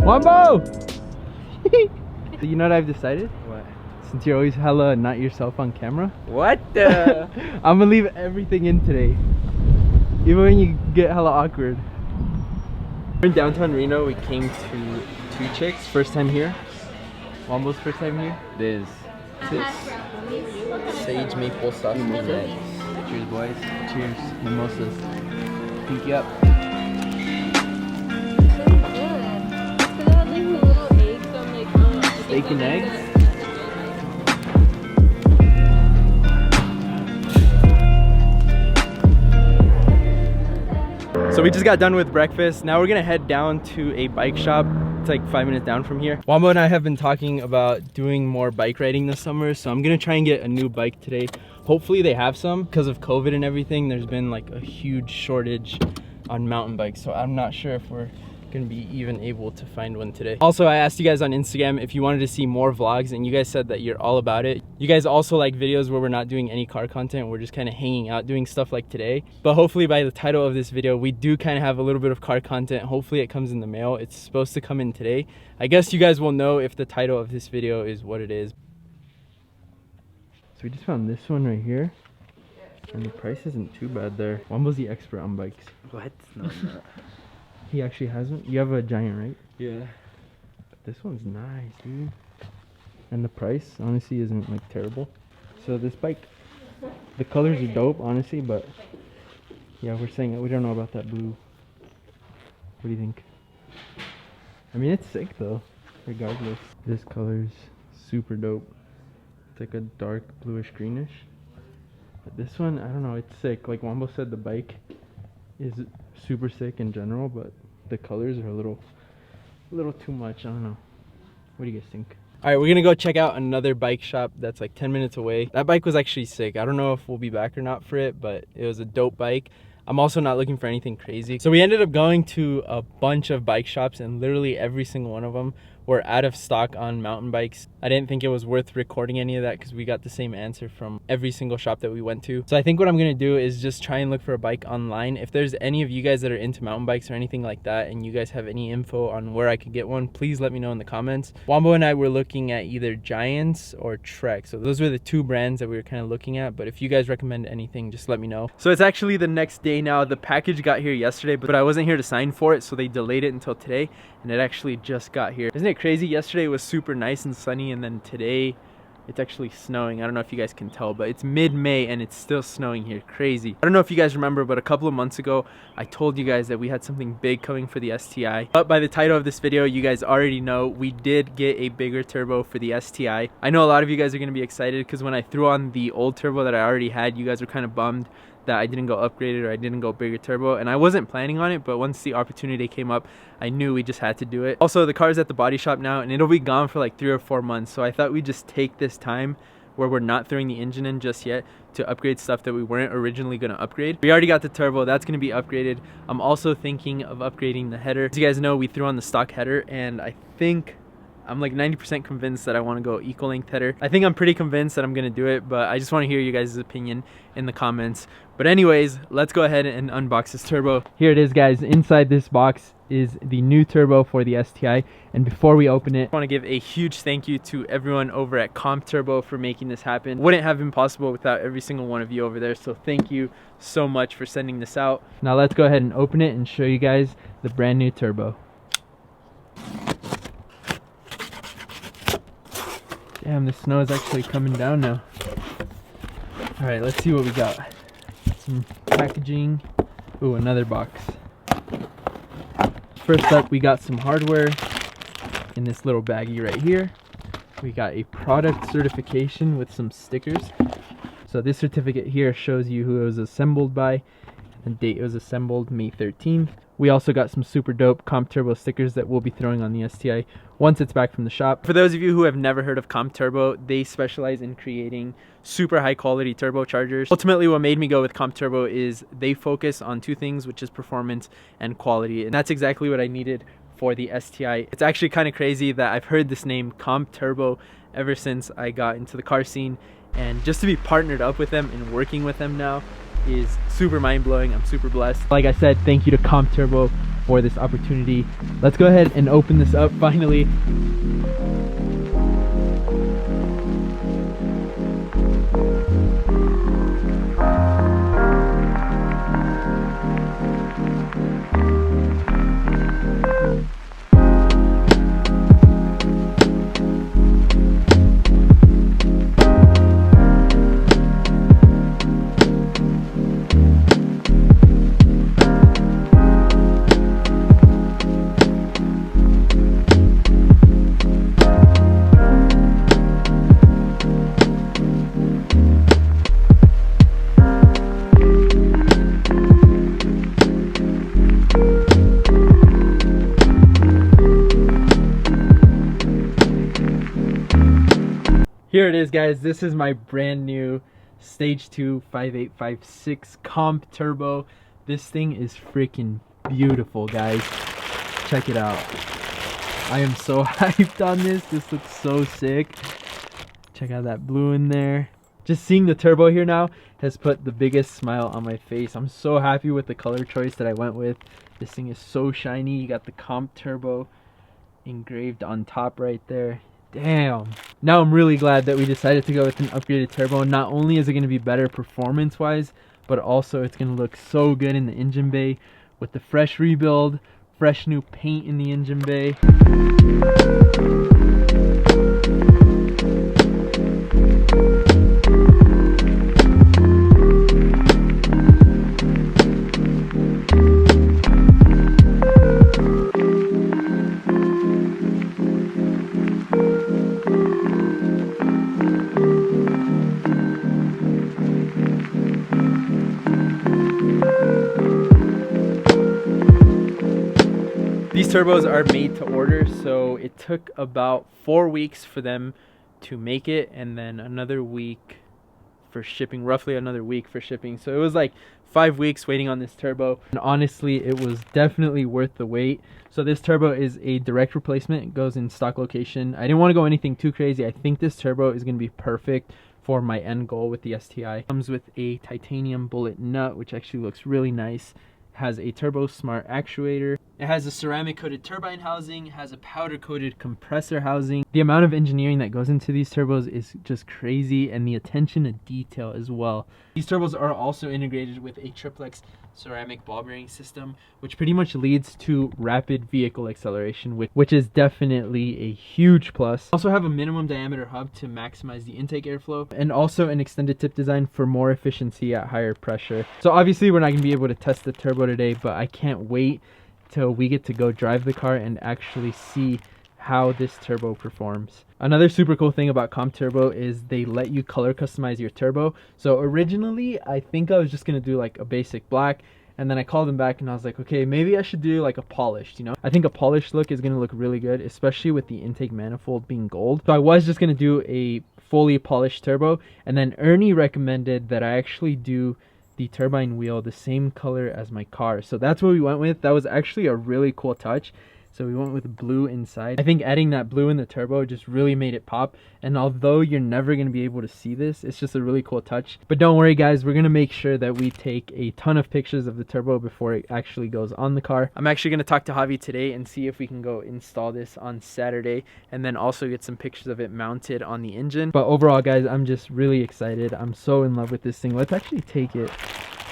Wombo! You know what I've decided? What? Since you're always hella not yourself on camera. What the? I'm gonna leave everything in today. Even when you get hella awkward. We're in downtown Reno. We came to Two Chicks. First time here. Wombo's first time here. This sage maple sauce. Cheers, boys. Cheers. Mimosas. Pinky up. Steak and eggs. So we just got done with breakfast. Now we're gonna head down to a bike shop. It's like 5 minutes down from here. Wombo and I have been talking about doing more bike riding this summer, so I'm gonna try and get a new bike today. Hopefully they have some. Because of COVID and everything, there's been like a huge shortage on mountain bikes, so I'm not sure if we're gonna be even able to find one today. Also, I asked you guys on Instagram if you wanted to see more vlogs, and you guys said that you're all about it. You guys also like videos where we're not doing any car content, we're just kind of hanging out doing stuff like today. But hopefully by the title of this video, we do kind of have a little bit of car content. Hopefully it comes in the mail. It's supposed to come in today. I guess you guys will know if the title of this video is what it is. So we just found this one right here, and the price isn't too bad there. Wombo's the expert on bikes. What? No, I'm not. He actually has one. You have a Giant, right? Yeah. This one's nice, dude. And the price, honestly, isn't like terrible. So this bike, the colors are dope, honestly, but yeah, we're saying we don't know about that blue. What do you think? I mean, it's sick though, regardless. This color's super dope. It's like a dark bluish greenish. But this one, I don't know, it's sick. Like Wombo said, the bike is super sick in general, but the colors are a little too much. I don't know. What do you guys think? All right, we're gonna go check out another bike shop that's like 10 minutes away. That bike was actually sick. I don't know if we'll be back or not for it, but it was a dope bike. I'm also not looking for anything crazy. So we ended up going to a bunch of bike shops, and literally every single one of them were out of stock on mountain bikes. I didn't think it was worth recording any of that because we got the same answer from every single shop that we went to. So I think what I'm gonna do is just try and look for a bike online. If there's any of you guys that are into mountain bikes or anything like that, and you guys have any info on where I could get one, please let me know in the comments. Wombo and I were looking at either Giants or Trek. So those were the two brands that we were kind of looking at, but if you guys recommend anything, just let me know. So it's actually the next day now. The package got here yesterday, but I wasn't here to sign for it, so they delayed it until today, and it actually just got here. Isn't it crazy? Yesterday was super nice and sunny, and then today it's actually snowing. I don't know if you guys can tell, but it's mid-May and it's still snowing here. Crazy. I don't know if you guys remember, but a couple of months ago I told you guys that we had something big coming for the STI. But by the title of this video, you guys already know we did get a bigger turbo for the STI. I know a lot of you guys are going to be excited because when I threw on the old turbo that I already had, you guys were kind of bummed that I didn't go upgraded or I didn't go bigger turbo, and I wasn't planning on it, but once the opportunity came up, I knew we just had to do it. Also, the car's at the body shop now, and it'll be gone for like 3 or 4 months, so I thought we'd just take this time where we're not throwing the engine in just yet to upgrade stuff that we weren't originally going to upgrade. We already got the turbo, that's going to be upgraded. I'm also thinking of upgrading the header. As you guys know, we threw on the stock header, and I think I'm like 90% convinced that I want to go equal length header. I think I'm pretty convinced that I'm going to do it, but I just want to hear you guys' opinion in the comments. But anyways, let's go ahead and unbox this turbo. Here it is, guys. Inside this box is the new turbo for the STI. And before we open it, I want to give a huge thank you to everyone over at Comp Turbo for making this happen. Wouldn't have been possible without every single one of you over there. So thank you so much for sending this out. Now let's go ahead and open it and show you guys the brand new turbo. Damn, the snow is actually coming down now. All right, let's see what we got. Some packaging. Ooh, another box. First up, we got some hardware in this little baggie right here. We got a product certification with some stickers. So this certificate here shows you who it was assembled by, and the date it was assembled, May 13th. We also got some super dope Comp Turbo stickers that we'll be throwing on the STI once it's back from the shop. For those of you who have never heard of Comp Turbo, they specialize in creating super high quality turbochargers. Ultimately, what made me go with Comp Turbo is they focus on two things, which is performance and quality. And that's exactly what I needed for the STI. It's actually kind of crazy that I've heard this name Comp Turbo ever since I got into the car scene. And just to be partnered up with them and working with them now, is super mind-blowing. I'm super blessed. Like I said, thank you to Comp Turbo for this opportunity. Let's go ahead and open this up finally. Here it is, guys. This is my brand new Stage 2 5856 Comp Turbo. This thing is freaking beautiful, guys. Check it out. I am so hyped on this. This looks so sick. Check out that blue in there. Just seeing the turbo here now has put the biggest smile on my face. I'm so happy with the color choice that I went with. This thing is so shiny. You got the Comp Turbo engraved on top right there. Damn. Now I'm really glad that we decided to go with an upgraded turbo. Not only is it going to be better performance wise, but also it's going to look so good in the engine bay with the fresh rebuild, fresh new paint in the engine bay. These turbos are made to order, so it took about 4 weeks for them to make it, and then another week for shipping, roughly another week for shipping. So it was like 5 weeks waiting on this turbo, and honestly it was definitely worth the wait. So this turbo is a direct replacement. It goes in stock location. I didn't want to go anything too crazy. I think this turbo is going to be perfect for my end goal with the STI. It comes with a titanium bullet nut, which actually looks really nice. Has a turbo smart actuator. It has a ceramic coated turbine housing, has a powder coated compressor housing. The amount of engineering that goes into these turbos is just crazy, and the attention to detail as well. These turbos are also integrated with a triplex ceramic ball bearing system, which pretty much leads to rapid vehicle acceleration, which is definitely a huge plus. Also have a minimum diameter hub to maximize the intake airflow, and also an extended tip design for more efficiency at higher pressure. So obviously we're not going to be able to test the turbo today, but I can't wait till we get to go drive the car and actually see how this turbo performs. Another super cool thing about Comp Turbo is they let you color customize your turbo. So originally I think I was just gonna do like a basic black, and then I called them back and I was like, okay, maybe I should do like a polished, you know? I think a polished look is gonna look really good, especially with the intake manifold being gold. So I was just gonna do a fully polished turbo, and then Ernie recommended that I actually do the turbine wheel the same color as my car. So that's what we went with. That was actually a really cool touch. So we went with blue inside. I think adding that blue in the turbo just really made it pop. And although you're never going to be able to see this, it's just a really cool touch. But don't worry guys, we're going to make sure that we take a ton of pictures of the turbo before it actually goes on the car. I'm actually going to talk to Javi today and see if we can go install this on Saturday, and then also get some pictures of it mounted on the engine. But overall guys, I'm just really excited. I'm so in love with this thing. Let's actually take it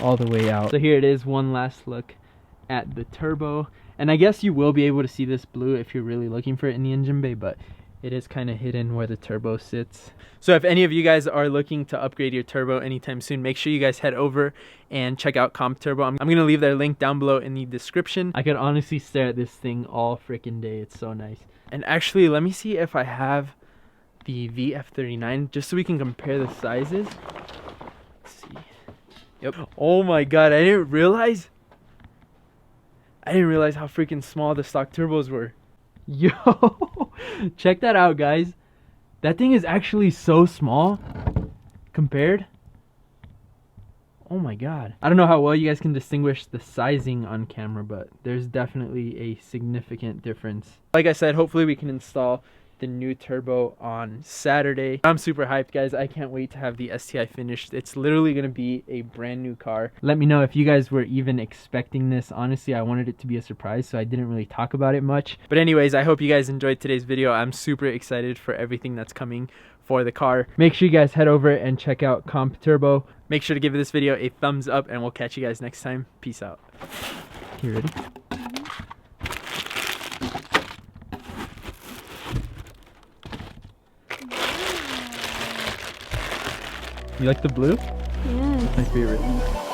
all the way out. So here it is, one last look at the turbo. And I guess you will be able to see this blue if you're really looking for it in the engine bay, but it is kind of hidden where the turbo sits. So if any of you guys are looking to upgrade your turbo anytime soon, make sure you guys head over and check out Comp Turbo. I'm going to leave their link down below in the description. I could honestly stare at this thing all freaking day. It's so nice. And actually, let me see if I have the VF39 just so we can compare the sizes. Let's see. Yep. Oh my god, I didn't realize how freaking small the stock turbos were. Yo, check that out guys. That thing is actually so small compared. Oh my god. I don't know how well you guys can distinguish the sizing on camera, but there's definitely a significant difference. Like I said, hopefully we can install the new turbo on Saturday. I'm super hyped, guys. I can't wait to have the STI finished. It's literally going to be a brand new car. Let me know if you guys were even expecting this. Honestly, I wanted it to be a surprise, so I didn't really talk about it much. But anyways, I hope you guys enjoyed today's video. I'm super excited for everything that's coming for the car. Make sure you guys head over and check out Comp Turbo. Make sure to give this video a thumbs up, and we'll catch you guys next time. Peace out. You ready? You like the blue? Yeah. That's my favorite.